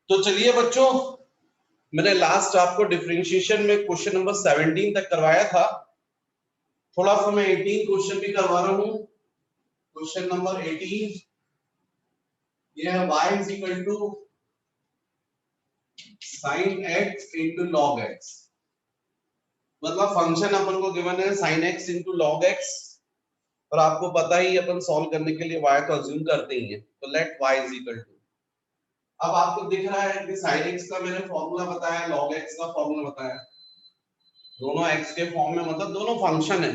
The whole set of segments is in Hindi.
तो चलिए बच्चों, मैंने लास्ट आपको डिफरेंशिएशन में क्वेश्चन नंबर 17 तक करवाया था। थोड़ा सा मैं 18 क्वेश्चन भी करवा रहा हूं। क्वेश्चन नंबर 18 ये है y is equal to sin x into log x। मतलब फंक्शन अपन को गिवन है sin x into log x, और आपको पता ही अपन सॉल्व करने के लिए y तो अज्यूम करते ही हैं। तो let y is equal to, अब आपको दिख रहा है कि sin x का मैंने फॉर्मूला बताया, log x का फॉर्मूला बताया, दोनों x के फॉर्म में, मतलब दोनों फंक्शन है,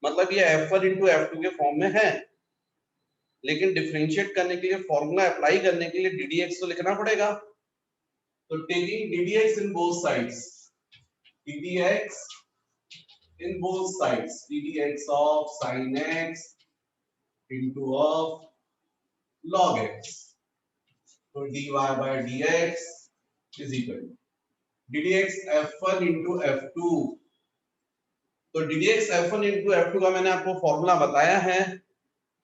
मतलब ये f1 into f2 के फॉर्म में है। लेकिन डिफरेंशिएट करने के लिए, फॉर्मूला अप्लाई करने के लिए ddx तो लिखना पड़ेगा। तो taking ddx in both sides, ddx in both sides, ddx of sin x into of log x, so dy by dx is equal to ddx f1 into f2। तो ddx f1 into f2 का मैंने आपको फॉर्मूला बताया है,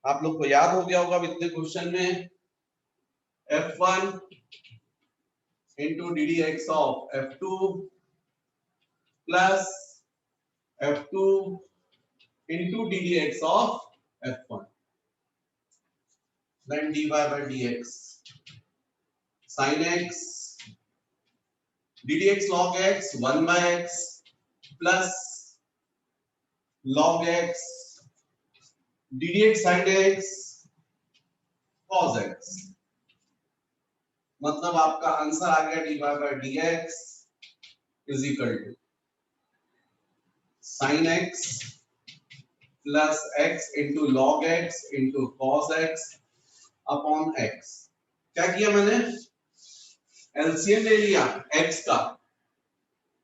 आप लोग को याद हो गया होगा इतने क्वेश्चन में। f1 into ddx of f2 plus f2 into ddx of f1, then dy by dx sin x ddx log x 1 by x plus log x ddx sin x cos x। मतलब आपका आंसर आ गया dy by dx is equal to sin x plus x into log x into cos x upon x। क्या किया मैंने, एलसीएम ले लिया x का,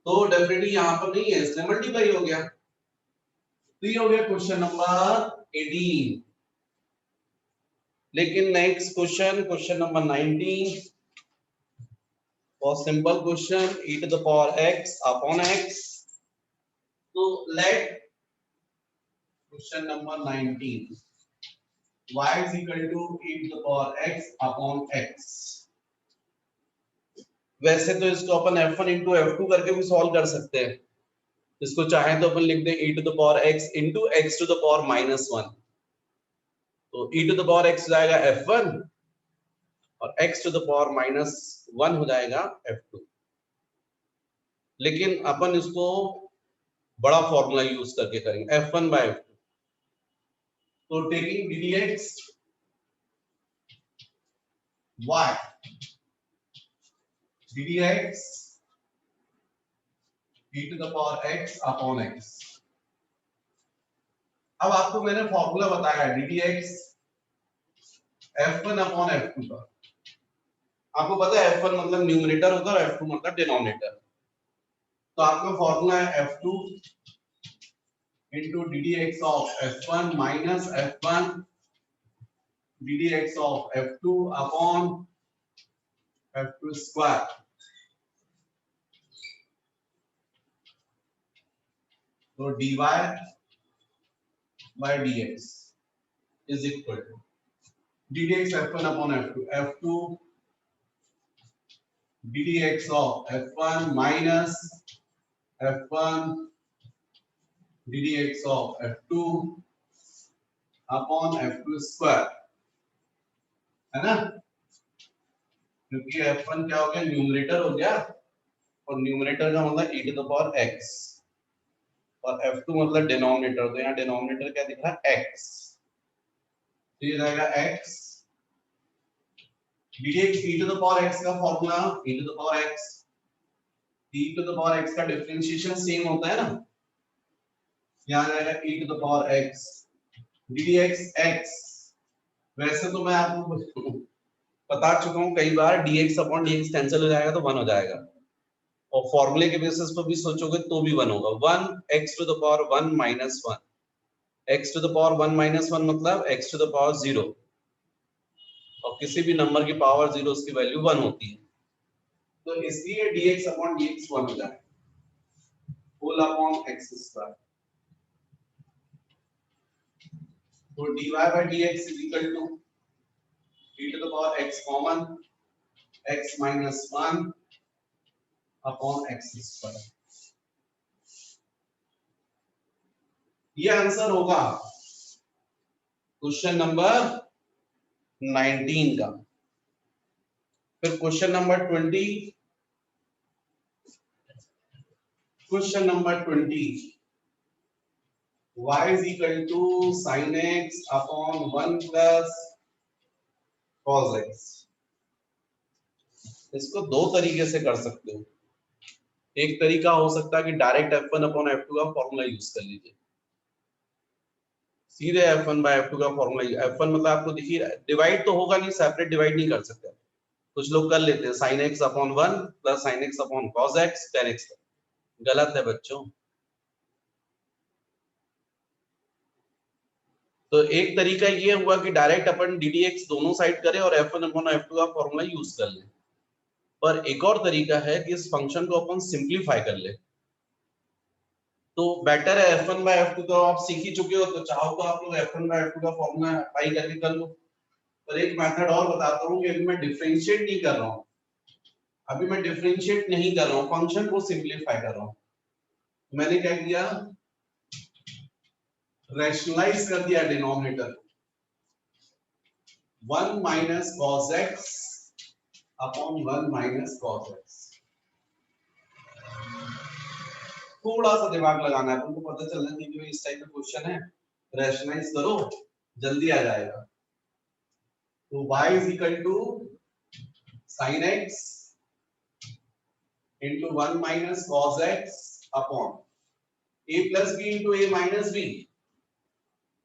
तो डेफिनेटली यहां पर नहीं है इसलिए मल्टीप्लाई हो गया। तो ये हो गया क्वेश्चन नंबर 18। लेकिन next question, question number 19 for simple question e to the power x upon x। तो let question number 19 y is equal to e to the power x upon x। वैसे तो इसको अपन f1 into f2 करके भी सॉल्व कर सकते हैं। इसको चाहे तो अपन लिख दें e to the power x into x to the power -1। तो e to the power x हो जाएगा f1 और x to the power -1 हो जाएगा f2। लेकिन अपन इसको बड़ा फॉर्मूला यूज करके करेंगे, f1 by f2। तो taking ddx y ddx e to the power x upon x। अब आपको मैंने फॉर्मूला बताया ddx f1 upon f2 का। आपको पता है f1 मतलब न्यूमरेटर होता है और f2 मतलब डिनोमिनेटर। तो आपका फॉर्मूला है f2 into ddx of f1 minus f1 ddx of f2 upon f2 square। तो dy by dx is equal to ddx f1 upon f2, f2 ddx of f1 minus f1 ddx of f2 upon f2 square, है ना। क्योंकि f1 क्या हो गया, न्यूमरेटर हो गया, और न्यूमरेटर का मतलब e to the power x, और f2 मतलब डिनोमिनेटर, तो यहाँ डिनोमिनेटर क्या दिख रहा है x। तो ये रहेगा x dx e to the power x का formula e to the power x, e to the power x का डिफरेंशिएशन सेम होता है ना, यहाँ रहेगा e to the power x ddx x। वैसे तो मैं आपको बता चुका हूँ कई बार, dx अपॉन dx कैंसिल हो जाएगा तो 1 हो जाएगा, और फॉर्मूले के बेसिस पर भी सोचोगे तो भी 1 होगा। 1 x to the power 1 minus 1, x to the power 1 minus 1 मतलब x to the power 0, और किसी भी नंबर की पावर 0 उसकी वैल्यू 1 होती है। तो इसलिए dx अपॉन dx 1 हो जाएगा, होल अपॉन x स्क्वायर। तो dy by dx is equal to e to the power x common, x minus 1 upon x square. ये आंसर होगा क्वेश्चन नंबर 19 का। फिर question number 20, question number 20, y is equal to sin x upon 1 plus cos x। इसको दो तरीके से कर सकते हो। एक तरीका हो सकता है कि डायरेक्ट f1 अपॉन f2 का फॉर्मूला यूज कर लीजिए, सीधे f1 बाय f2 का फॉर्मूला। f1 मतलब आपको देखिए डिवाइड तो होगा नहीं, सेपरेट डिवाइड नहीं कर सकते। कुछ लोग कर लेते हैं sin x upon 1 plus sin x upon cos x tan x। गलत है बच्चों। तो एक तरीका ये हुआ कि डायरेक्ट अपन ddx दोनों साइड करें और f1 अपॉन f2 का फॉर्मूला यूज कर लें। पर एक और तरीका है कि इस फंक्शन को अपन सिंपलीफाई कर ले। तो बेटर है f1 बाय f2 तो आप सीख ही चुके हो, तो चाहो तो आप लोग f1 बाय f2 का फॉर्मूला अप्लाई करके कर लो। पर एक मेथड और बताता हूँ कि अभी मैं डिफरेंशिएट नहीं कर रहा हूँ, अभी मैं डिफरेंशिएट नहीं कर रहा हूँ, फंक्शन को सिंपलीफाई कर रहा हूँ। मैंने क्या किया, रैशनलाइज कर दिया denominator, 1 minus cos x upon 1 minus cos x। थोड़ा सा दिमाग लगाना है, तुमको पता चलना चाहिए कि इस टाइप का क्वेश्चन है, रैशनलाइज करो जल्दी आ जाएगा। तो y is equal to sin x into 1 minus cos x upon a plus b into a minus b,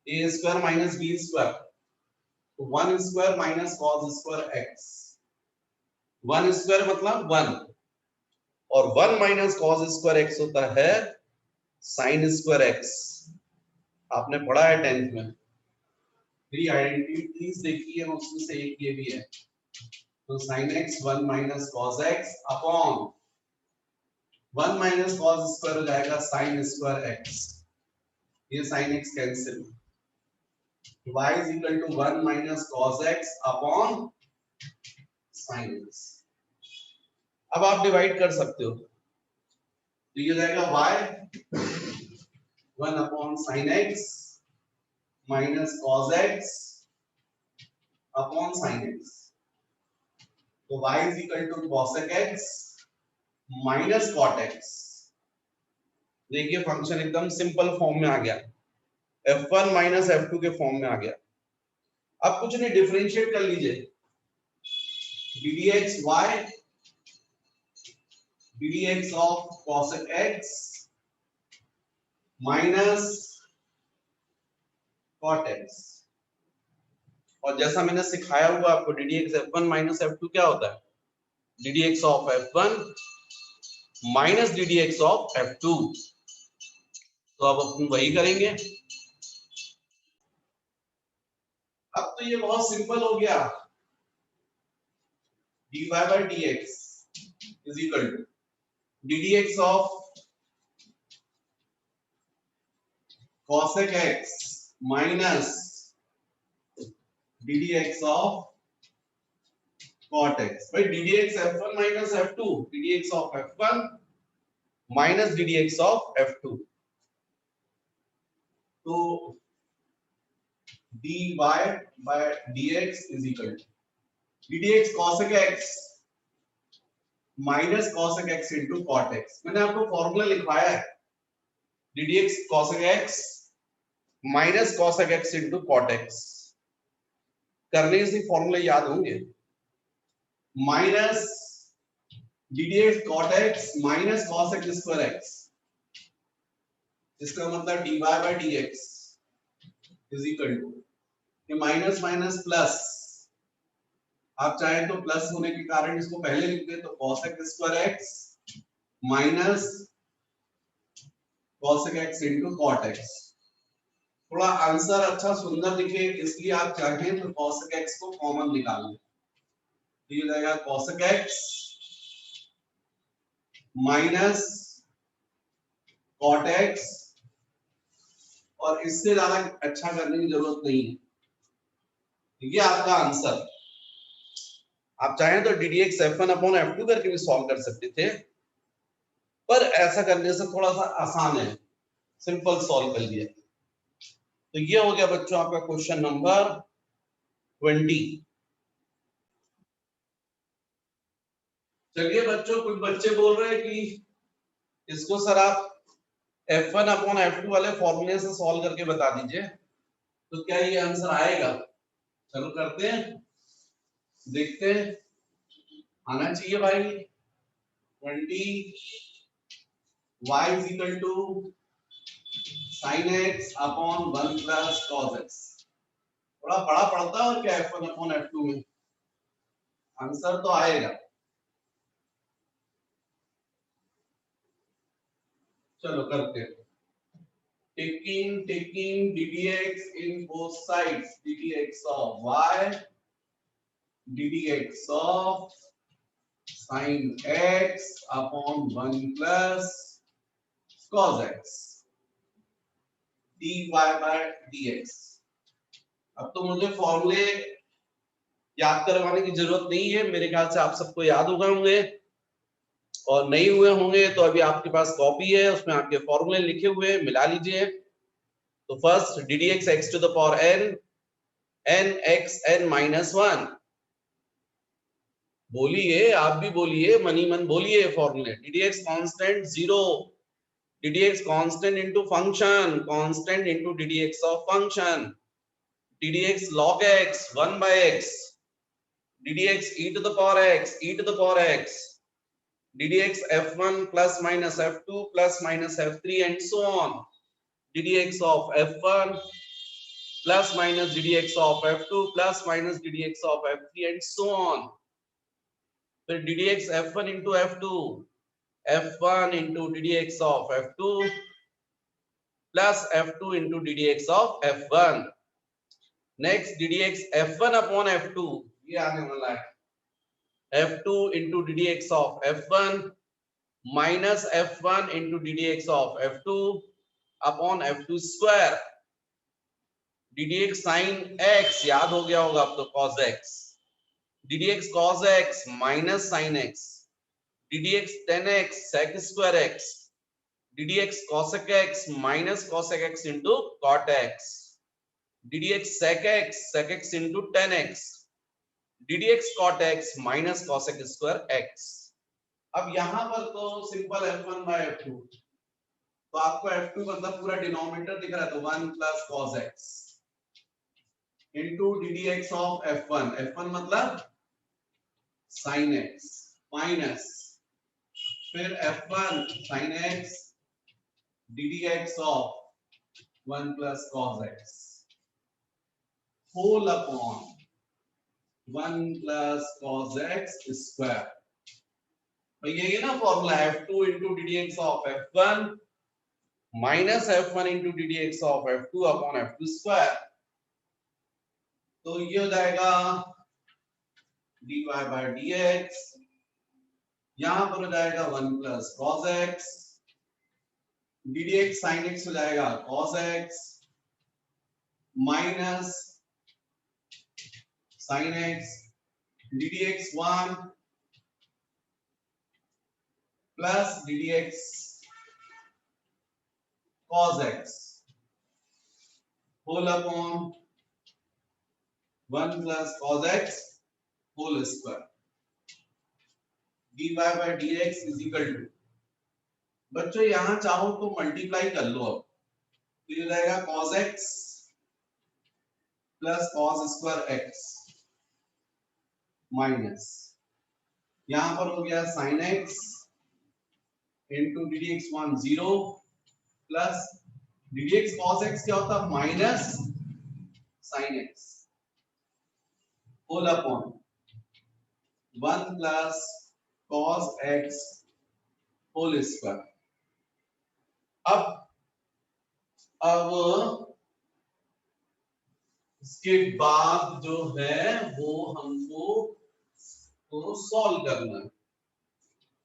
a square minus b square, तो 1 square minus cos square x। 1 square मतलब 1 और 1 minus cos square x होता है sin square x। आपने पढ़ा है 10th में। थ्री आइडेंटिटीज देखी है, उसमें से एक ये भी है। तो sin x 1 minus cos x upon 1 minus cos square हो जाएगा sin स्क्वायर x। ये sin x cancel, y is equal to 1 minus cos x upon sin x। अब आप डिवाइड कर सकते हो, तो ये जाएगा y 1 upon sin x minus cos x upon sin x। तो y is equal to cosec x minus cot x। देखिए फंक्शन एकदम सिंपल फॉर्म में आ गया, f1 माइनस f2 के फॉर्म में आ गया। अब कुछ नहीं, डिफरेंशिएट कर लीजिए, ddx ddx of cosec x minus cot x। और जैसा मैंने सिखाया हुआ आपको, ddx f1 माइनस f2 क्या होता है, ddx of f1 minus ddx of f2। तो अब अपन वही करेंगे। अब तो ये बहुत सिंपल हो गया, dy by dx is equal to ddx of cosec x minus ddx of cot x। भाई ddx f1 minus f2, ddx of f1 minus ddx of f2। तो dy by dx is equal to ddx cosec x minus cosec x into cot x। मैंने आपको फॉर्मूला लिखवाया है, ddx cosec x minus cosec x into cot x। करने से फॉर्मूले याद होंगे, minus ddx cot x minus cosec square x, इसका मतलब dy by dx is equal to, ये माइनस माइनस प्लस, आप चाहें तो प्लस होने के कारण इसको पहले लिख दे, तो cosec square x minus cosec x into cot x। थोड़ा आंसर अच्छा सुंदर दिखे इसलिए आप चाहें तो cosec x को कॉमन निकाल लें, तो ये जाएगा cosec x minus cot x, और इससे ज्यादा अच्छा करने की जरूरत नहीं है। ये आपका आंसर। आप चाहें तो D D x F1 upon F2 करके भी सॉल्व कर सकते थे, पर ऐसा करने से थोड़ा सा आसान है, सिंपल सॉल्व कर लिया। तो ये हो गया बच्चों आपका क्वेश्चन नंबर 20। चलिए बच्चों, कुछ बच्चे बोल रहे हैं कि इसको सर आप F1 अपॉन F2 वाले फॉर्मूले से सॉल्व करके बता दीजिए, तो क्या ये आंसर आएगा? चलो करते हैं, देखते हैं, आना चाहिए भाई। 20 y is equal to sin x upon 1 plus cos x। थोड़ा बड़ा पड़ता है और क्या F1 अपॉन F2 में, आंसर तो आएगा। चलो करते हैं। taking ddx in both sides, ddx of y, ddx of sin x upon 1 plus cos x dy by dx। अब तो मुझे फॉर्मूले याद करवाने की जरूरत नहीं है, मेरे ख्याल से आप सबको याद हो गए होंगे, और नहीं हुए होंगे तो अभी आपके पास कॉपी है, उसमें आपके फॉर्मूले लिखे हुए हैं, मिला लीजिए। तो first d D x x to the power n, n x n minus 1। बोलिए, आप भी बोलिए, मनी मन बोलिए फॉर्मूले। D D x constant 0, d D x constant into function, constant into d D x of function, d D x log x 1 by x, डी डी एक्स e to the power x, e to the power x, ddx f1 plus minus f2 plus minus f3 and so on, ddx of f1 plus minus ddx of f2 plus minus ddx of f3 and so on। फिर ddx f1 into f2, f1 into ddx of f2 plus f2 into ddx of f1। Next ddx f1 upon f2, ये आने वाला है, f2 into ddx of f1 minus f1 into ddx of f2 upon f2 square, ddx sin x याद हो गया होगा अब तो cos x, ddx cos x minus sin x, ddx tan x sec square x, ddx cosec x minus cosec x into cot x, ddx sec x into tan x, ddx cot x minus cosec square x। अब यहां पर तो सिंपल f1 by f2, तो आपको f2 मतलब पूरा डिनोमिनेटर दिख रहा है, तो 1 plus cos x into ddx of f1, f1 मतलब sin x minus फिर f1 sin x ddx of 1 plus cos x whole upon 1 plus cos x square। तो ये ना formula f2 into ddx of f1 minus f1 into ddx of f2 upon f2 square। तो ये हो जाएगा dy by dx, यहां पर हो जाएगा 1 plus cos x, ddx sin x हो जाएगा cos x minus sin x, ddx 1 plus ddx cos x whole upon 1 plus cos x whole square, dy by dx is equal to, बच्चों यहां चाहो तो मल्टीप्लाई कर लो, अब तो ये जाएगा cos x plus cos square x minus यहां पर हो गया sin x into ddx 1 0 plus ddx cos x क्या होता है minus sin x whole upon 1 plus cos x whole square. अब इसके बाद जो है वो हमको तो सॉल्व करना है,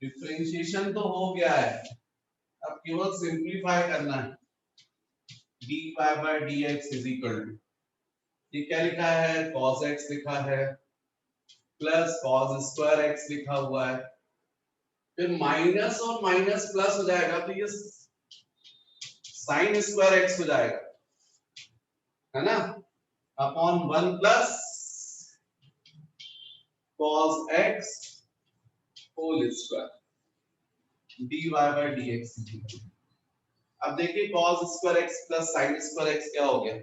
डिफरेंशिएशन तो हो गया है, अब केवल सिंपलीफाई करना है। dy by dx is equal to, ये क्या लिखा है cos x लिखा है प्लस कॉस स्क्वायर एक्स लिखा हुआ है, फिर माइनस और माइनस प्लस हो जाएगा तो ये साइन स्क्वायर एक्स हो जाएगा, है ना, upon 1 plus cos x whole square dy bye dx। अब देखिए cos square x plus sin square x क्या हो गया,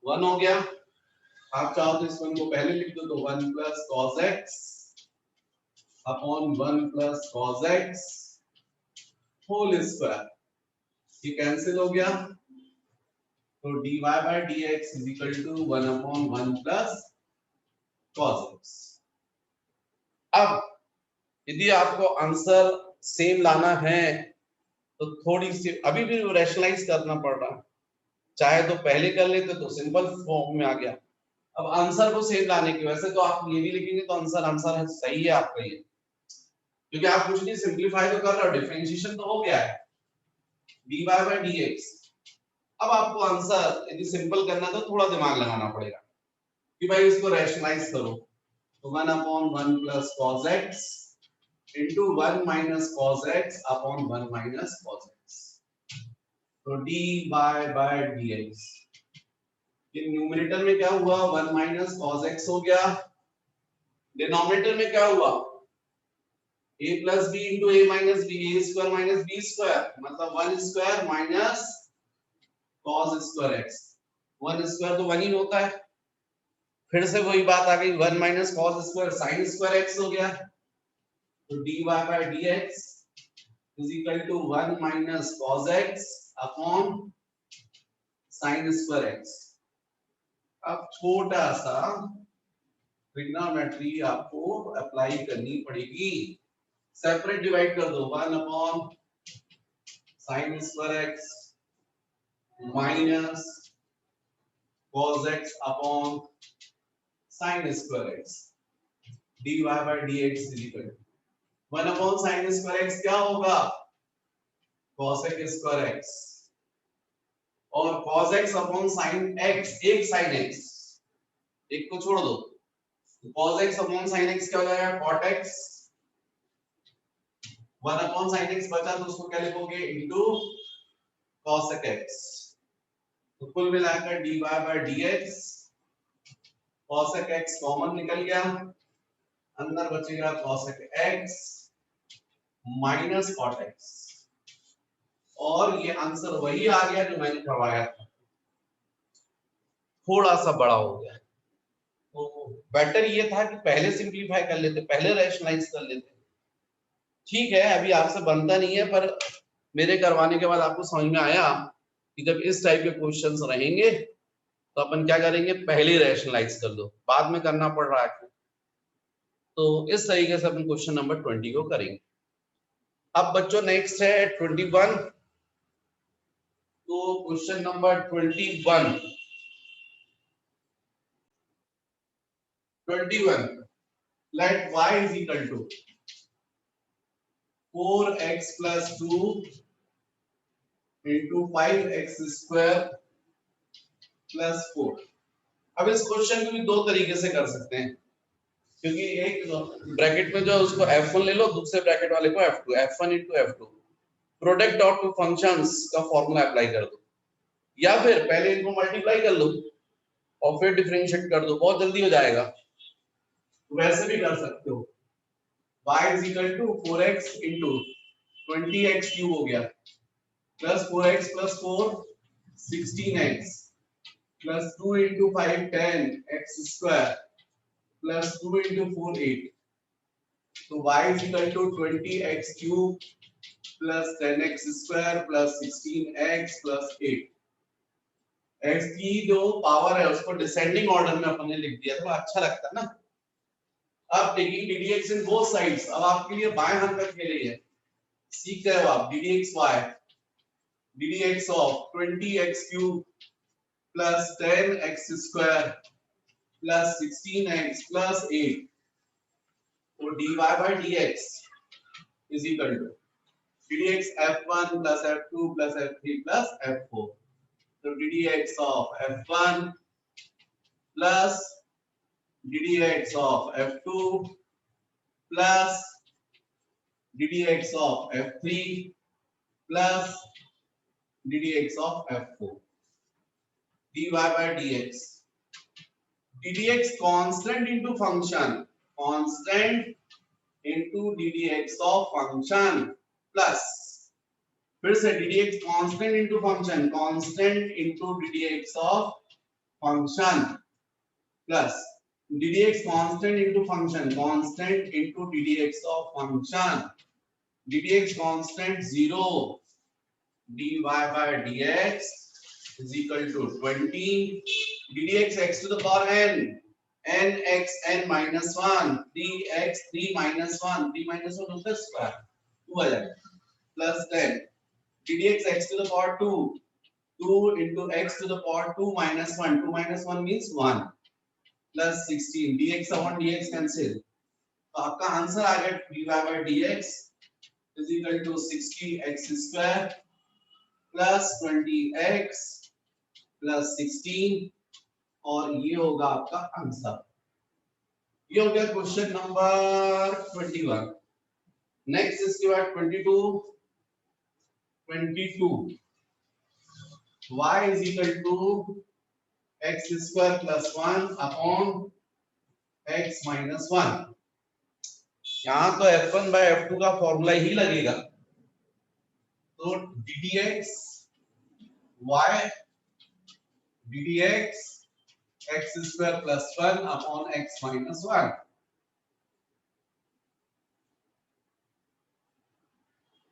1 हो गया। आप चाहो तो इस 1 को पहले लिख दो, तो 1 plus cos x upon 1 plus cos x whole square, ये कैंसिल हो गया, तो dy bye dx is equal to 1 upon 1 plus cos x। अब यदि आपको आंसर सेम लाना है तो थोड़ी सी अभी भी रैशनलाइज करना पड़ रहा है, चाहे तो पहले कर लेते तो सिंपल फॉर्म में आ गया। अब आंसर को सेम लाने की, वैसे तो आप ये भी लिखेंगे तो आंसर आंसर है, सही है आपका ये, क्योंकि आप कुछ नहीं सिंपलीफाई तो कर रहे हो, डिफरेंशिएशन तो हो गया है dy बाय dx। अब आपको आंसर यदि सिंपल करना तो थोड़ा दिमाग लगाना पड़ेगा कि भाई इसको रैशनलाइज करो, तो 1 upon 1 plus cos x into 1 minus cos x upon 1 minus cos x, तो dy by dx, ये न्यूमरेटर में क्या हुआ 1 minus cos x हो गया, डिनोमिनेटर में क्या हुआ a plus b into a minus b, a square minus b square, मतलब 1 square minus cos square x, 1 square तो 1 ही होता है, फिर से वही बात आ गई 1 minus cos square sin square x हो गया, तो dy by dx is equal to 1 minus cos x upon sin square x। अब छोटा सा ट्रिग्नोमेट्री आपको अप्लाई करनी पड़ेगी, सेपरेट डिवाइड कर दो, 1 upon sin square x minus cos x upon sin square x dy by dx is equal to 1 upon sin square x क्या होगा cos x स्क्वायर x, और cos x upon sin x, एक sin x, एक को छोड़ दो, cos x upon sin x क्या हो जाएगा cot x, 1 upon sin x बचा तो उसको क्या लिखोगे इनटू cos x, तो कुल मिलाकर dy by dx, cos x common निकल गया, अंदर बचेगा cos x minus cot x, और ये आंसर वही आ गया जो मैंने करवाया था, थोड़ा सा बड़ा हो गया, तो बेटर ये था कि पहले सिंपलीफाई कर लेते, पहले रैशनलाइज कर लेते। ठीक है अभी आपसे बनता नहीं है, पर मेरे करवाने के बाद आपको समझ में आया कि जब इस टाइप के क्वेश्चंस रहेंगे तो अपन क्या करेंगे, पहले रैशनलाइज कर दो, बाद में करना पड़ रहा है। तो इस तरीके से अपन क्वेश्चन नंबर 20 को करेंगे। अब बच्चों नेक्स्ट है 21, तो question number 21 let y is equal to 4x plus 2 into 5x square plus 4। अब इस क्वेश्चन को भी दो तरीके से कर सकते हैं, क्योंकि एक ब्रैकेट में जो उसको f1 ले लो, दूसरे ब्रैकेट वाले को f2, f1 into f2, product of two functions का फॉर्मूला अप्लाई कर दो, या फिर पहले इनको मल्टीप्लाई कर लो और फिर डिफरेंशिएट कर दो, बहुत जल्दी हो जाएगा, वैसे भी कर सकते हो। y is equal to 4x into 20x cube हो गया plus 4x plus 4 16x plus 2 into 5 10x square plus 2 into 4 8, तो y is equal to 20x cube plus 10x square plus 16x plus 8। x की जो पावर है उसको डिसेंडिंग ऑर्डर में अपन ने लिख दिया, तो अच्छा लगता है ना। अब taking ddx in both sides, अब आपके लिए बाएं हाथ का खेल है, सीख गए हो आप ddxy, ddx of 20x cube plus 10x square plus 16x plus 8, तो dy by dx is equal to ddx f1 plus f2 plus f3 plus f4, तो ddx of f1 plus ddx of f2 plus ddx of f3 plus ddx of f4 dy by dx. ddx constant into function, constant into ddx of function plus फिर से ddx constant into function, constant into ddx of function plus ddx constant into function, constant into ddx of function, ddx constant 0, dy by dx is equal to 20 ddx x to the power n, n x n minus 1 3x 3 minus 1 3 minus 1 होता है स्क्वायर 2 आ जाएगा plus 10 ddx x to the power 2 2 into x to the power 2 minus 1 2 minus 1 means 1 plus 16 dx upon dx cancel तो आपका आंसर आ गया dy by dx is equal to 60x square plus 20x plus 16 और ये होगा आपका आंसर। ये हो गया क्वेश्चन नंबर 21। नेक्स्ट इसके बाद 22 y is equal to x square plus 1 upon x minus 1। यहाँ तो f1 by f2 का फॉर्मूला ही लगेगा तो ddx y ddx x square plus 1 upon x minus 1।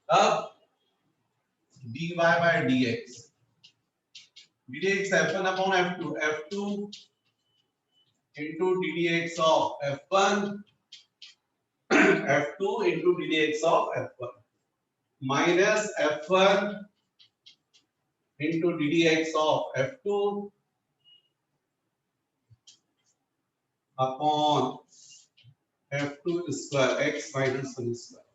अब dy by dx ddx f1 upon f2 f2 into ddx of f1 f2 into ddx of f1 minus f1 into ddx of f2 upon f2 square x minus 1 square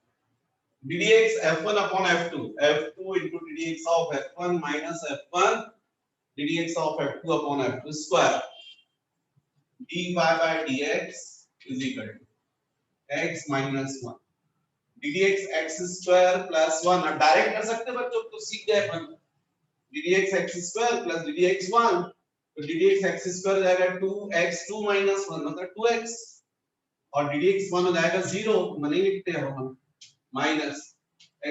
ddx f1 upon f2 f2 into ddx of f1 minus f1 ddx of f2 upon f2 square dy by dx is equal to x minus 1 ddx x square plus 1 direct कर सकते हैं बच्चों तो सीख गए अपन ddx x square plus ddx 1 तो ddx x square हो जाएगा 2x 2 minus 1 मतलब 2x और ddx 1 हो जाएगा 0 नहीं लिखते हैं हम माइनस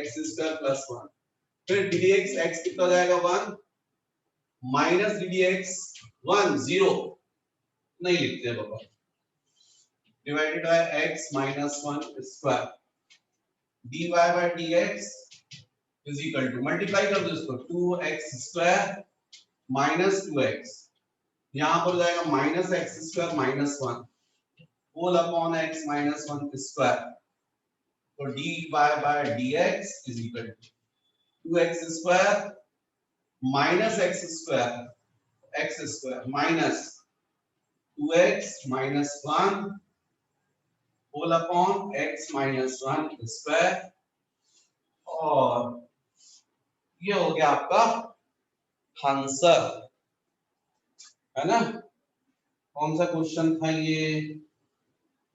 x square plus 1 फिर ddx x कितना हो जाएगा 1 माइनस ddx 1 0 नहीं लिखते हैं बाबा divided by x minus 1 square dy by dx is equal to multiply कर दो इसको 2x square minus 2x यहां पर हो जाएगा minus x square minus 1 whole upon x minus 1 square तो dy by dx is equal to 2x square minus x square minus 2x minus 1 whole upon x minus 1 square और ये हो गया आपका आंसर है ना। कौन सा क्वेश्चन था ये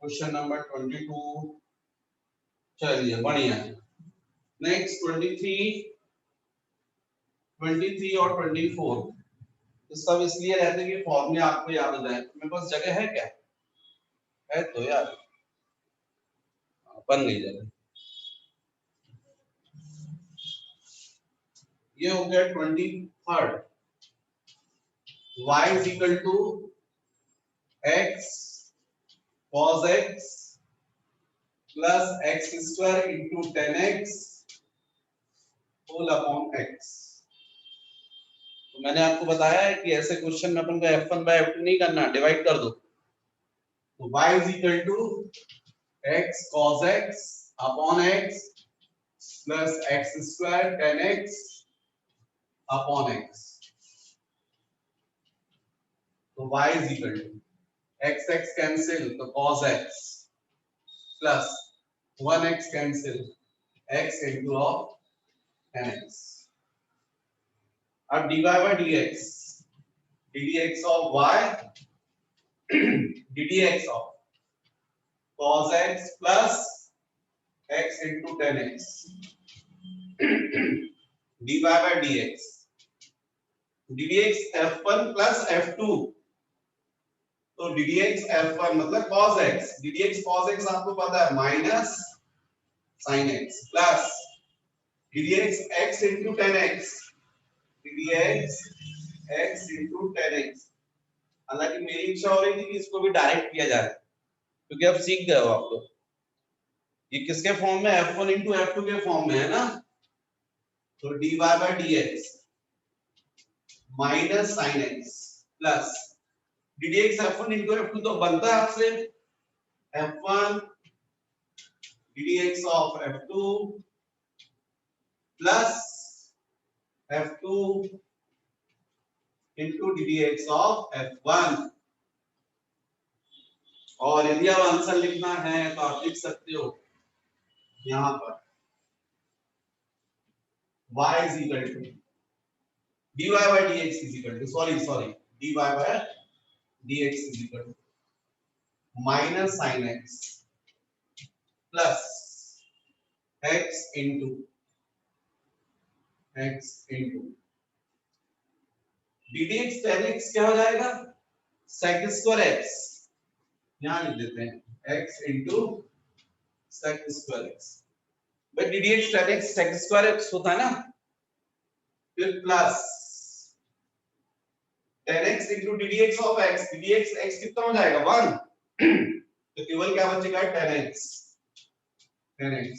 क्वेश्चन नंबर 22 चलिए बढ़िया। नेक्स्ट 23 और 24 तो सब इसलिए रहते हैं कि फॉर्मूले आपको याद हो जाए। मेरे पास जगह है क्या है तो यार बन गई जगह। ये हो गया 23rd y is equal to x cos x plus x square into 10x whole upon x। तो मैंने आपको बताया है कि ऐसे क्वेश्चन में अपन को f1 by f2 नहीं करना, डिवाइड कर दो। तो y is equal to x cos x upon x plus x square 10x upon x। तो y is equal to x cancel तो cos x plus 1x cancel x into of 10x। अब dy by dx ddx of y ddx of cos x plus x into tan x dy by dx ddx f1 plus f2 तो ddx f1 मतलब cos x ddx cos x आपको पता है minus sin x plus ddx x into tan x ddx x into tan x हालांकि मेरी इच्छा हो रही थी कि इसको भी डायरेक्ट किया जाए क्योंकि अब सीख गए हो आप लोग ये किसके फॉर्म में f1 into f2 के फॉर्म में है ना तो dy by dx minus sin x plus ddx f1 into f2 तो बनता है आपसे f1 ddx of f2 plus f2 into ddx of f1 और यदि आप आंसर लिखना है तो आप लिख सकते हो यहां पर y is equal to dy by dx is equal to sorry dy by dx is equal to minus sin x plus x into ddx tan x क्या हो जाएगा sec square x यहां लिख देते हैं x into sec square x भाई ddx tan x sec square x होता है ना फिर plus tan x into ddx of x ddx x कितना हो जाएगा 1 तो केवल क्या बचेगा tan x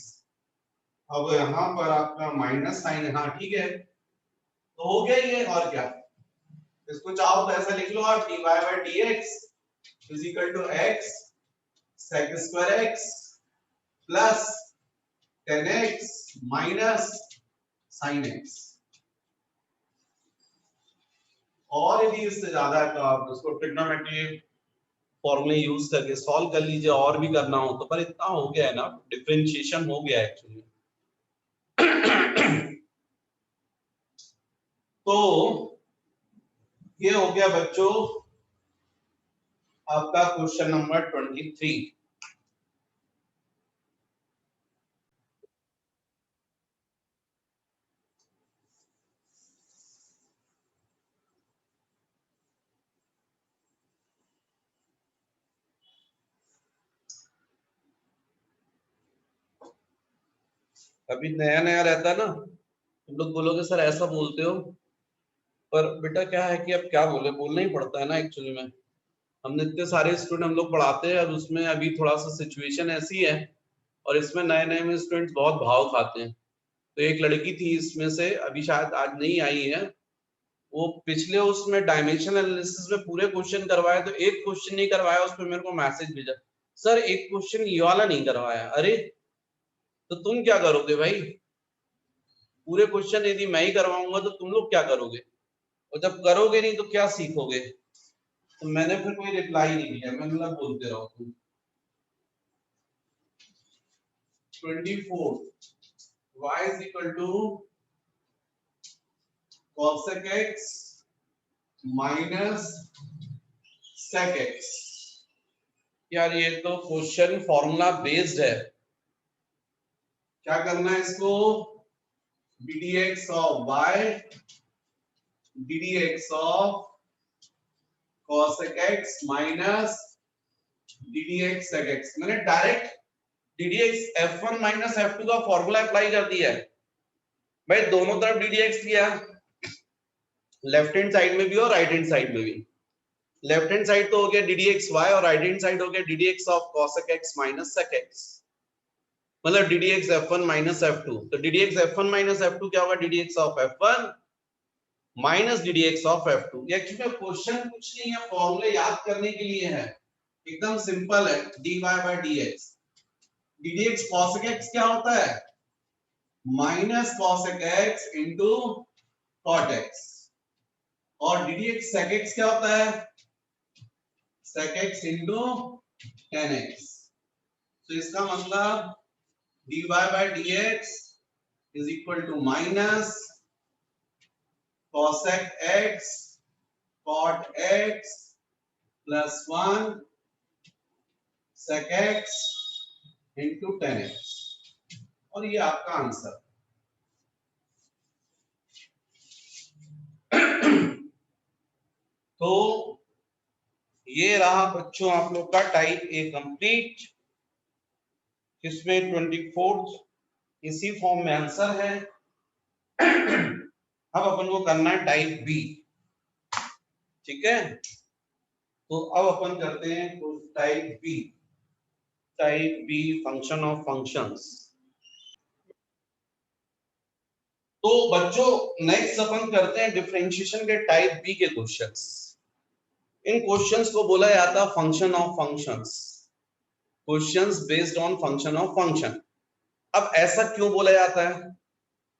अब यहां पर आपका माइनस साइन हाँ ठीक है तो हो गया ये और क्या इसको चाहो तो ऐसा लिख लो आप dy by dx is equal to x sec square x plus tan x minus sin x और यदि इससे ज्यादा है तो आप उसको ट्रिग्नोमेट्री फॉर्मूले यूज करके सॉल्व कर लीजिए और भी करना हो तो पर इतना हो गया है ना डिफरेंशिएशन हो गया एक्चुअली तो ये हो गया बच्चों आपका क्वेश्चन नंबर 23 अभी नया नया रहता है ना तुम लोग बोलोगे सर ऐसा बोलते हो पर बेटा क्या है कि अब क्या बोलना ही पड़ता है ना एक्चुअली में हमने इतने सारे स्टूडेंट हम लोग पढ़ाते हैं और उसमें अभी थोड़ा सा सिचुएशन ऐसी है और इसमें नए नए में स्टूडेंट्स बहुत भाव खाते हैं तो एक लड़की थी इसमें से अभी शायद आज नहीं आई है वो पिछले उसमें डायमेंशन एनालिसिस में पूरे क्वेश्चन करवाए तो एक क्वेश्चन नहीं करवाया उस पर मेरे को मैसेज भेजा सर एक क्वेश्चन ये वाला नहीं करवाया अरे तो तुम क्या करोगे भाई पूरे क्वेश्चन यदि मैं ही करवाऊंगा तो तुम लोग क्या करोगे और जब करोगे नहीं तो क्या सीखोगे तो मैंने फिर कोई रिप्लाई नहीं दिया मैं मतलब बोलते रहो तुम 24 y is equal to cosec x minus sec x यार ये तो क्वेश्चन फॉर्मूला बेस्ड है क्या करना है इसको ddx of y ddx of cosec x minus ddx sec x मैंने direct ddx f1 minus f2 का फॉर्मूला अप्लाई कर दिया है भाई दोनों तरफ ddx किया लेफ्ट हैंड साइड में भी और राइट हैंड साइड में भी लेफ्ट हैंड साइड तो हो गया ddxy और राइट हैंड साइड हो गया ddx of cosec x minus sec x मतलब ddx f1 minus f2 तो ddx f1 minus f2 क्या होगा ddx of f1 minus ddx of f2 ये एक्चुअली क्वेश्चन कुछ नहीं है फॉर्मूले याद करने के लिए है एकदम सिंपल है dy by dx ddx cosec x क्या होता है minus cosec x into cot x और ddx sec x क्या होता है sec x into tan x तो इसका मतलब dy by dx is equal to minus cosec x cot x plus 1 sec x into 10x और ये आपका आंसर। तो ये रहा बच्चों आप लोग का टाइप ए कंप्लीट, जिसमें 24 इसी फॉर्म में आंसर है। अब अपन को करना है टाइप बी, ठीक है। तो अब अपन करते हैं तो type B function of functions. तो बच्चों नेक्स्ट अपन करते हैं डिफरेंशिएशन के टाइप बी के क्वेश्चंस। इन क्वेश्चंस को बोला जाता है function of functions, questions based on function of function. अब ऐसा क्यों बोला जाता है?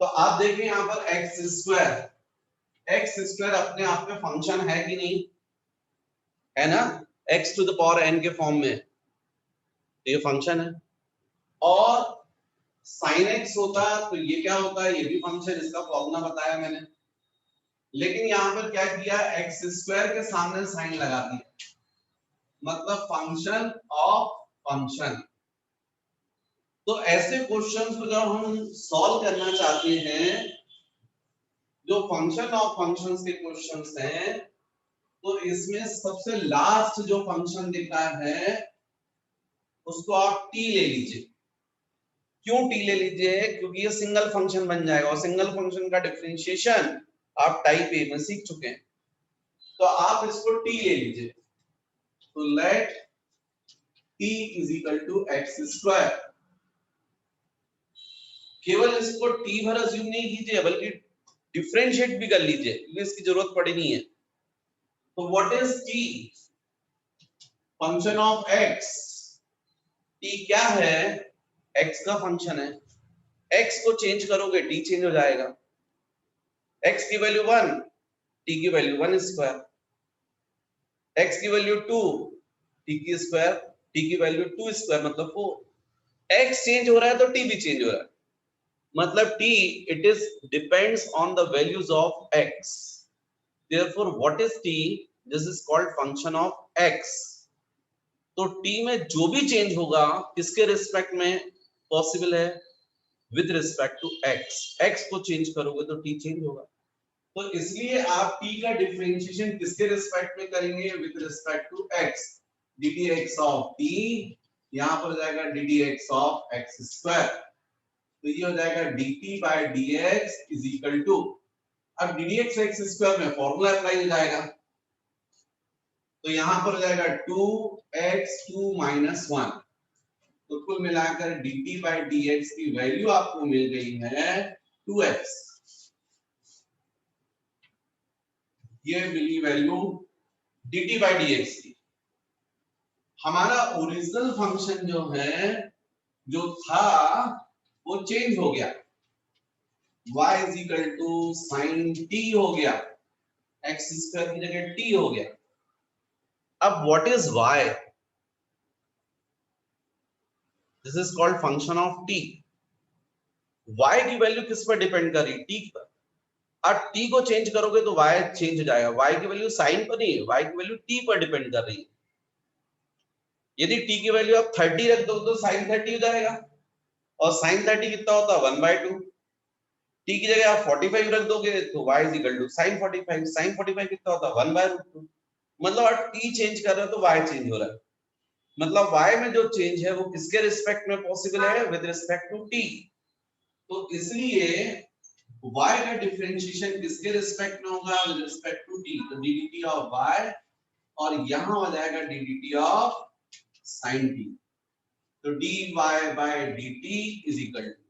तो आप देखें यहाँ पर एक्स स्क्वायर अपने आप में फंक्शन है कि नहीं, है ना, x to the power n के फॉर्म में, तो ये फंक्शन है। और sin x होता तो ये क्या होता है, ये भी फंक्शन, इसका फॉर्मूला बताया मैंने। लेकिन यहाँ पर क्या किया, एक्स स्क्वायर के सामने साइन लगा दिया, मतलब फंक्शन ऑफ फंक्शन। तो ऐसे क्वेश्चंस को जब हम सॉल्व करना चाहते हैं, जो फंक्शन ऑफ फंक्शंस के क्वेश्चंस हैं, तो इसमें सबसे लास्ट जो फंक्शन दिख रहा है उसको आप t ले लीजिए। क्यों t ले लीजिए? क्योंकि ये सिंगल फंक्शन बन जाएगा और सिंगल फंक्शन का डिफरेंशिएशन आप टाइप ए में सीख चुके हैं। तो आप इसको t ले लीजिए। तो let t is equal to x square. केवल इसको t भर अज्यूम नहीं कीजिए, बल्कि डिफरेंशिएट भी कर लीजिए, क्योंकि इसकी जरूरत पड़ी नहीं है। तो what is t? Function of x। t क्या है? x का फंक्शन है। x को चेंज करोगे t चेंज हो जाएगा। x की वैल्यू 1, t की वैल्यू 1 स्क्वायर। x की वैल्यू 2, t की स्क्वायर, t की वैल्यू 2 स्क्वायर मतलब 4। x चेंज हो रहा है तो t भी चेंज हो रहा है, मतलब t it is depends on the values of x, therefore what is t? This is called function of x। तो t में जो भी चेंज होगा किसके रिस्पेक्ट में पॉसिबल है? With respect to x। x को चेंज करोगे तो t चेंज होगा। तो इसलिए आप t का डिफरेंशिएशन किसके रिस्पेक्ट में करेंगे? With respect to x। ddx of t, यहां पर हो जाएगा ddx ऑफ x स्क्वायर। तो ये हो जाएगा dt by dx is equal to, अब ddx x स्क्वायर में फॉर्मूला अप्लाई हो जाएगा, तो यहां पर हो जाएगा 2x2 - 1। तो कुल मिलाकर dt बाय dx की वैल्यू आपको मिल गई है 2x। ये मिली वैल्यू dt बाय dx की। हमारा ओरिजिनल फंक्शन जो है, जो था, वो चेंज हो गया, y is equal to sine t हो गया, x स्क्वायर की जगह t हो गया। अब what is y? This is called function of t। y की वैल्यू किस पर डिपेंड कर रही है? t पर। अब t को चेंज करोगे तो y चेंज हो जाएगा। y की वैल्यू साइन पर नहीं है, y की वैल्यू t पर डिपेंड कर रही है। यदि t की वैल्यू आप 30 रख दो तो साइन 30 हो जाएगा, और साइन 30 कितना होता है? 1/2। t की जगह आप 45 रख दोगे तो y is equal to sine 45। Sine 45 कितना होता है? 1/√2। मतलब आप t चेंज कर रहे हो तो y चेंज हो रहा है। मतलब y में जो चेंज है वो किसके रिस्पेक्ट में पॉसिबल है? With respect to t। तो इसलिए y का डिफरेंशिएशन किसके रिस्पेक्ट में होगा? With respect to t। तो ddt ऑफ y, और यहां हो जाएगा ddt ऑफ sin t। तो dy by dt is equal to,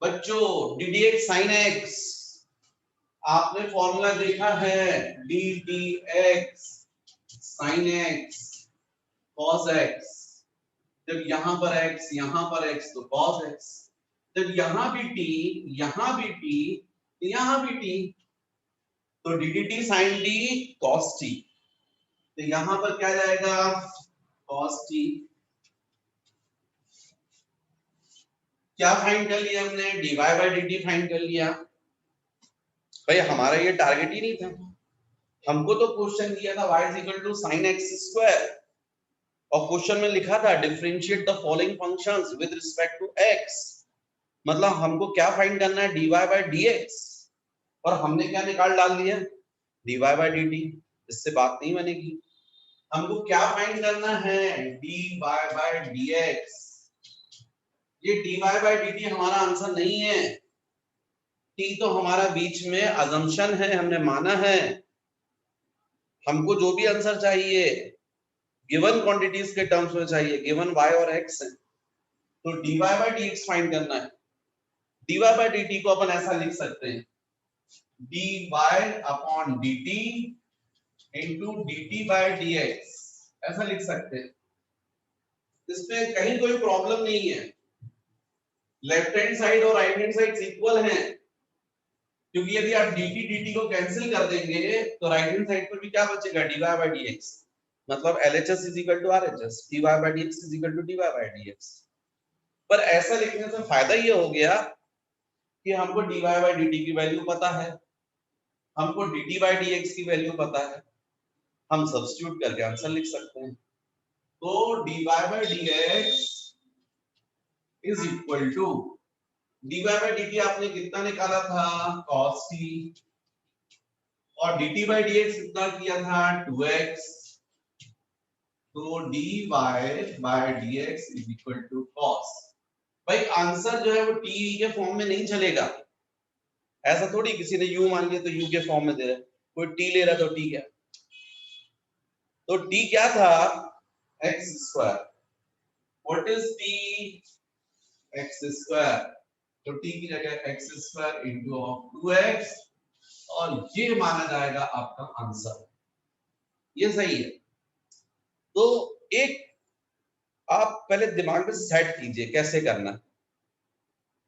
बच्चों ddx sin x आपने फॉर्मूला देखा है, ddx sin x cos x। जब यहां पर x, यहां पर x तो cos x। जब यहां भी t, यहां भी t, यहां भी t, तो ddt sin t cos t। तो यहां पर क्या जाएगा? cos t। क्या फाइंड कर लिया हमने? dy by dt फाइंड कर लिया। भाई हमारा ये टारगेट ही नहीं था, हमको तो क्वेश्चन दिया था y is equal to sin x square, और क्वेश्चन में लिखा था differentiate the following functions with respect to x, मतलब हमको क्या फाइंड करना है, dy by dx, और हमने क्या निकाल डाल दिया, dy by dt। इससे बात नहीं बनेगी। हमको क्या फाइंड करना है, dy by dx। ये dy by dt हमारा आंसर नहीं है, t तो हमारा बीच में अजम्पशन है, हमने माना है। हमको जो भी आंसर चाहिए गिवन क्वांटिटीज के टर्म्स में चाहिए, गिवन y और x है, तो dy by dx फाइंड करना है। dy by dt को अपन ऐसा लिख सकते हैं, dy upon dt into dt by dx, ऐसा लिख सकते हैं। इसमें कहीं कोई प्रॉब्लम नहीं है, लेफ्ट हैंड साइड और राइट हैंड साइड इक्वल हैं, क्योंकि यदि आप dt dt को कैंसिल कर देंगे तो राइट हैंड साइड पर भी क्या बचेगा, dy by dx, मतलब LHS is equal to RHS, dy by dx is equal to dy by dx। पर ऐसा लिखने से फायदा ये हो गया कि हमको dy by dt की वैल्यू पता है, हमको dt by dx की वैल्यू पता है, हम सब्स्टिट्यूट करके आंसर लिख सकते हैं। तो dy by dx is equal to, dy by dt आपने कितना निकाला था, cos t, और dt by dx कितना किया था, 2x, तो dy by dx is equal to cos। भाई आंसर जो है वो t के फॉर्म में नहीं चलेगा, ऐसा थोड़ी किसी ने u मान लिया तो u के फॉर्म में दे रहा है, कोई t ले रहा तो t क्या, तो t क्या था, x square. What is t, x square, तो t की जगह x स्क्वायर इनटू 2x, और ये माना जाएगा आपका आंसर। ये सही है। तो एक आप पहले दिमाग में सेट कीजिए कैसे करना।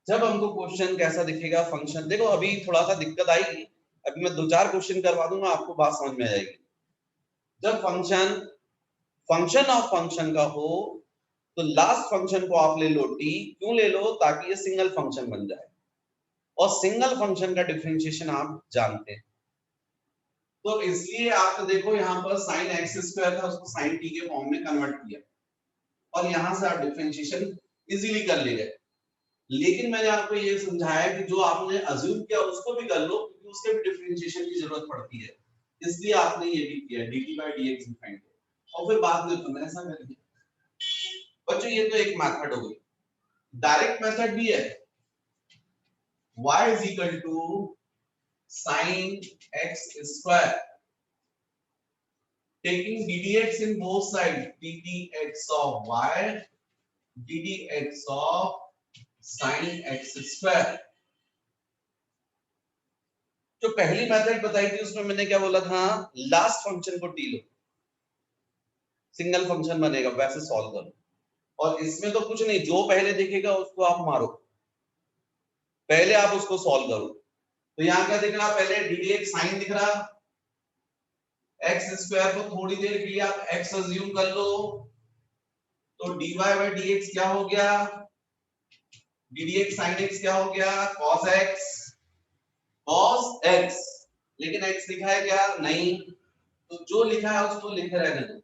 जब हमको क्वेश्चन कैसा दिखेगा, फंक्शन देखो, अभी थोड़ा सा दिक्कत आएगी, अभी मैं 2-4 क्वेश्चन करवा दूंगा, आपको बात समझ में आ जाएगी। जब फंक्शन ऑफ फंक्शन का हो तो लास्ट फंक्शन को आप ले लो t, क्यों ले लो, ताकि ये सिंगल फंक्शन बन जाए, और सिंगल फंक्शन का डिफरेंशिएशन आप जानते हैं, तो इसलिए आप तो देखो यहाँ पर sin x स्क्वायर था, उसको sin t के फॉर्म में कन्वर्ट किया, और यहां से आप डिफरेंशिएशन इजीली कर ले गए। लेकिन मैंने आपको ये समझाया कि जो आपने अज्यूम किया उसको भी कर लो, क्योंकि उसके भी डिफरेंशिएशन की जरूरत पड़ती है, इसलिए आपने ये भी किया, dt by dx फाइंड किया, और फिर बाद में तुमने ऐसा कर दिया। बच्चों ये तो एक मेथड हो गई, डायरेक्ट मेथड भी है, y is equal to sin x square, taking ddx in both sides, ddx of y, ddx of sin x square। जो पहली मेथड बताई थी उसमें मैंने क्या बोला था, लास्ट फंक्शन को t लो, सिंगल फंक्शन बनेगा, वैसे सॉल्व करो, और इसमें तो कुछ नहीं, जो पहले दिखेगा उसको आप मारो, पहले आप उसको सॉल्व करो। तो यहाँ क्या दिख रहा, पहले ddx sin दिख रहा, x स्क्वायर को थोड़ी देर के लिए आप x अज्यूम कर लो, तो dy by dx क्या हो गया, ddx sin x क्या हो गया, cos x, लेकिन x लिखा है क्या, नहीं, तो जो लिखा है उसको लिखे रहने दो।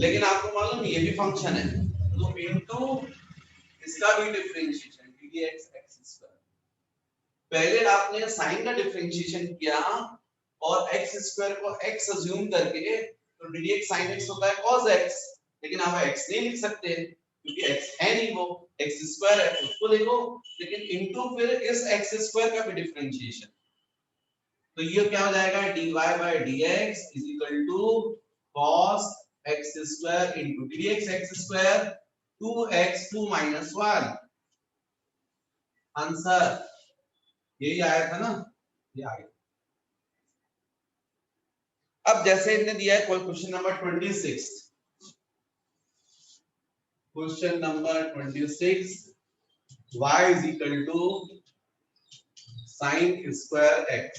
लेकिन आपको मालूम ये भी फंक्शन है, तो इनटू इसका भी डिफरेंशिएशन ddx x स्क्वायर, पहले आपने sin का डिफरेंशिएशन किया और x स्क्वायर को x अज्यूम करके, तो ddx sin x होता है cos x, लेकिन आप x नहीं लिख सकते क्योंकि x है नहीं, वो x स्क्वायर है, उसको लिखो, लेकिन इनटू फिर इस x स्क्वायर का भी डिफरेंशिएशन, तो ये क्या हो जाएगा, dy by dx is equal to cos x square into ddx x square 2x 2 minus 1। Answer यही आया था ना, ये आ गया। अब जैसे इन्हें दिया है question number 26, question number 26, y is equal to sin square x,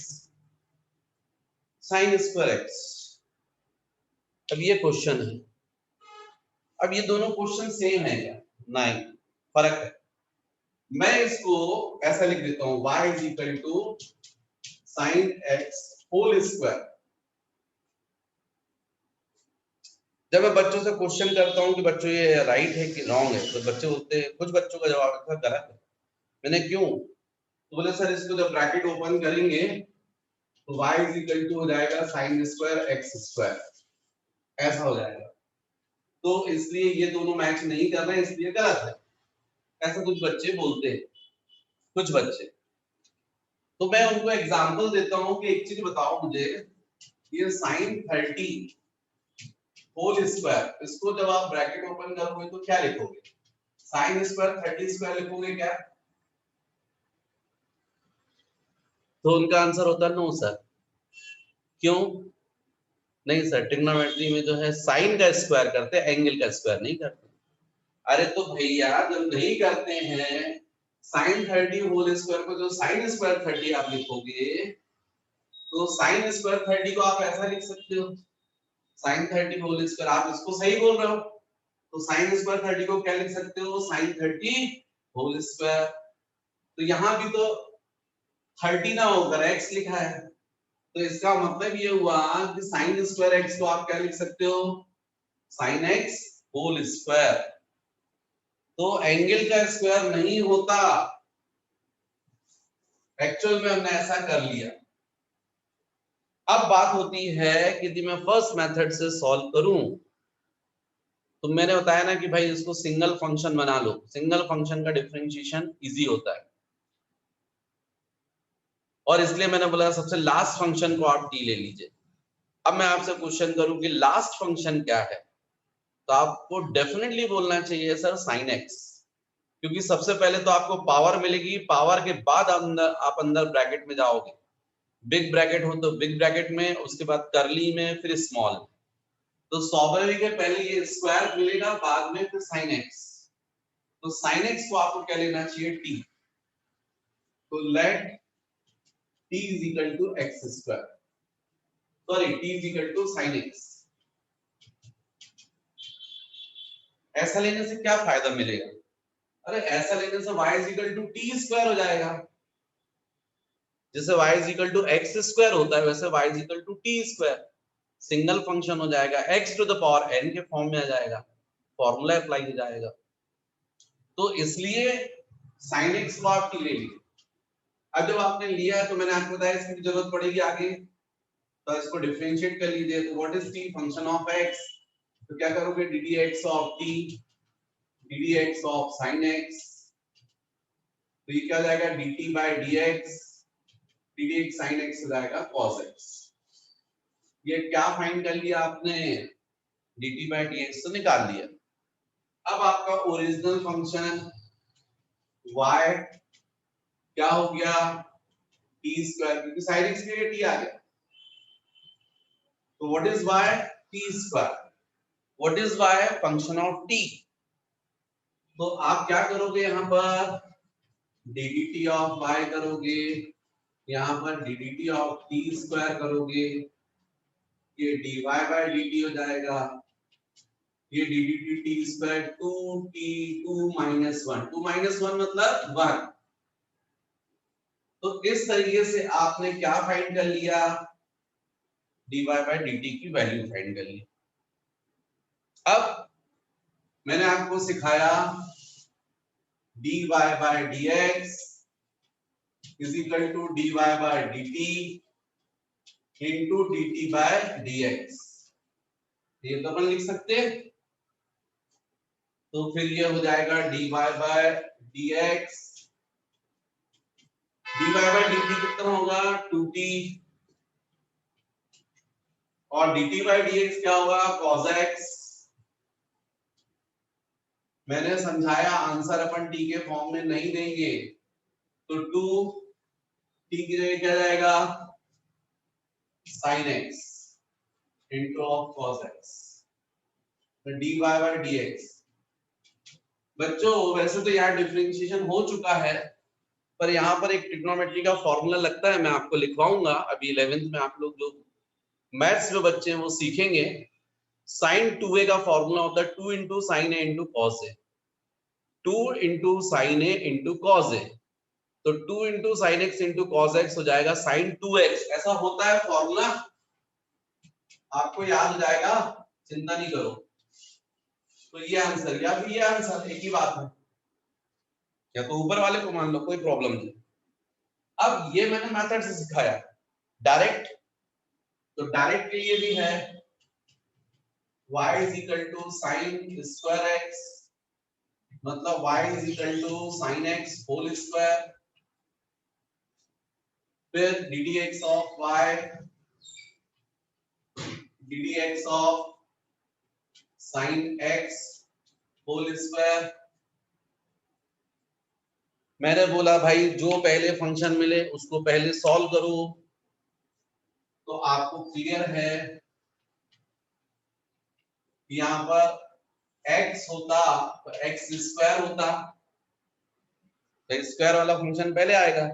sin square x। अब ये क्वेश्चन है, अब ये दोनों क्वेश्चन सेम है क्या, नहीं, फर्क है। मैं इसको ऐसा लिख देता हूं, y is equal to sine x whole square. जब मैं बच्चों से क्वेश्चन करता हूँ कि बच्चों ये राइट है कि रॉन्ग है, तो बच्चे बोलते हैं, कुछ बच्चों का जवाब था गलत है। मैंने क्यों? तो बोले सर इसको जब ब्रैकेट ओपन करेंगे तो y इज इक्वल टू हो जाएगा साइन स्क्वायर एक्स स्क्वायर, ऐसा हो जाएगा, तो इसलिए ये दोनों मैच नहीं कर रहे, इसलिए गलत है। ऐसा कुछ बच्चे बोलते हैं, कुछ बच्चे। तो मैं उनको एग्जांपल देता हूं कि एक चीज बताओ मुझे, ये साइन 30 होल स्क्वायर, इसको जब आप ब्रैकेट ओपन करोगे तो क्या लिखोगे? साइन स्क्वायर 30 स्क्वायर लिखोगे क्या? तो उनका आंसर होता है नो सर। क्यों नहीं सर? ट्रिग्नोमेट्री में जो है साइन का स्क्वायर करते हैं, एंगल का स्क्वायर नहीं करते। अरे तो भैया जब नहीं करते हैं साइन 30 होल स्क्वायर को, जो साइन स्क्वायर 30 आप लिखोगे, तो साइन स्क्वायर 30 को आप ऐसा लिख सकते हो, साइन 30 होल स्क्वायर, आप इसको सही बोल रहे हो, तो साइन स्क्वायर 30 को क्या लिख सकते हो? Sine 30 whole square. तो यहां भी तो 30 ना होकर x लिखा है, तो इसका मतलब ये हुआ कि साइन स्क्वायर x को आप क्या लिख सकते हो? Sine x whole square. तो एंगल का स्क्वायर नहीं होता, एक्चुअल में हमने ऐसा कर लिया। अब बात होती है कि यदि मैं फर्स्ट मेथड से सॉल्व करूं, तो मैंने बताया ना कि भाई इसको सिंगल फंक्शन बना लो, सिंगल फंक्शन का डिफरेंशिएशन इजी होता है, और इसलिए मैंने बोला सबसे लास्ट फंक्शन को आप टी ले लीजिए। अब मैं आपसे क्वेश्चन करूं कि लास्ट फंक्शन क्या है, तो आपको डेफिनेटली बोलना चाहिए सर साइन एक्स, क्योंकि सबसे पहले तो आपको पावर मिलेगी, पावर के बाद अंदर आप अंदर ब्रैकेट में जाओगे, बिग ब्रैकेट हो तो बिग ब्रैकेट में, उसके बाद करली में, फिर स्मॉल। तो स्वाभाविक है पहले ये स्क्वायर मिलेगा, बाद में फिर साइन एक्स। तो साइन एक्स को आपको क्या लेना चाहिए? टी। तो let t is equal to x square, sorry t is equal to sine x. ऐसा लेने से क्या फायदा मिलेगा? अरे ऐसा लेने से y is equal to t square हो जाएगा, जैसे y is equal to x square होता है वैसे y is equal to t square, single function हो जाएगा, x to the power n के फॉर्म में आ जाएगा, फॉर्मूला अप्लाई हो जाएगा। तो इसलिए sin x को आप टी ले लीजिए। अब जब आपने लिया है तो मैंने आपको बताया इसकी भी जरूरत पड़ेगी आगे, तो इसको डिफरेंशिएट कर लीजिए। तो what is T? Function of x। तो क्या करोगे? ddx of t, ddx of sin x, तो ये क्या हो जाएगा? dt by dx, ddx sin x हो जाएगा cos x। ये क्या फाइंड कर लिया आपने? dt by dx तो निकाल लिया। अब आपका ओरिजिनल फंक्शन y क्या हो गया? t स्क्वायर, क्योंकि sin x के लिए t आ गया। तो what is y? t square. What is y? Function of t। तो आप क्या करोगे? यहां पर ddt ऑफ y करोगे, यहां पर ddt ऑफ t स्क्वायर करोगे, ये dy by dt हो जाएगा, ये ddt t square 2t 2 minus 1, 2 minus 1 मतलब 1। तो इस तरीके से आपने क्या फाइंड कर लिया? dy by dt की वैल्यू फाइंड कर ली। अब मैंने आपको सिखाया dy by dx is equal to dy by dt into dt by dx, ये तो अपन लिख सकते हैं। तो फिर ये हो जाएगा dy by dx, dy by dt कितना होगा? 2t, और dt by dx क्या होगा? cos x। मैंने समझाया आंसर अपन t के फॉर्म में नहीं देंगे, तो 2t की जगह क्या जाएगा? sin x into of cos x, तो dy by dx। बच्चों वैसे तो यहाँ डिफरेंशिएशन हो चुका है, पर यहाँ पर एक ट्रिग्नोमेट्री का फॉर्मूला लगता है, मैं आपको लिखवाऊंगा। अभी 11th में आप लोग जो मैथ्स में बच्चे हैं वो सीखेंगे। sin 2a का फॉर्मूला होता है 2 into sin a into cos a, 2 into sin a into cos a। तो 2 into sine x into cos x हो जाएगा साइन 2x। ऐसा होता है फॉर्मूला, आपको याद हो जाएगा, चिंता नहीं करो। तो ये आंसर या फिर ये आंसर एक ही बात है, या तो ऊपर वाले को मान लो, कोई प्रॉब्लम नहीं। अब ये मैंने मेथड से सिखाया डायरेक्ट, तो डायरेक्ट के लिए भी है y is equal to sin square x, मतलब y is equal to sin x whole square, फिर ddx of y ddx of sin x whole square। मैंने बोला भाई जो पहले फंक्शन मिले उसको पहले सॉल्व करो, तो आपको क्लियर है यहाँ पर x होता तो x स्क्वायर होता, तो स्क्वायर वाला फंक्शन पहले आएगा,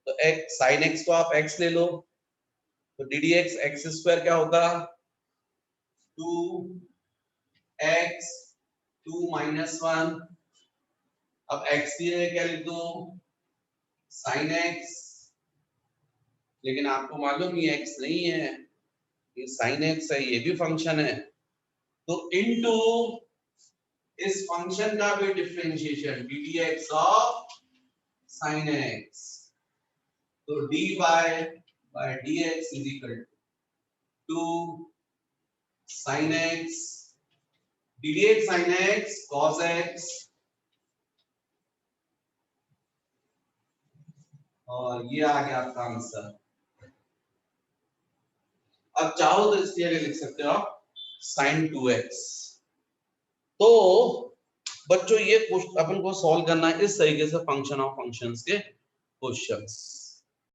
तो x sin x को आप x ले लो, तो ddx x स्क्वायर क्या होता 2x 2 माइनस 1। अब x की जगह क्या लिख दो sin x, लेकिन आपको मालूम ये x नहीं है, ये sin x है, ये भी फंक्शन है, तो इनटू इस फंक्शन का भी differentiation ddx of sin x, तो dy by dx is equal to 2 sin x ddx sin x cos x, और ये आ गया आपका आंसर। अब चाहो तो इसकी जगह लिख सकते हो आप sin 2x। तो बच्चों ये अपन को सॉल्व करना है इस तरीके से फंक्शन ऑफ फंक्शंस के क्वेश्चंस।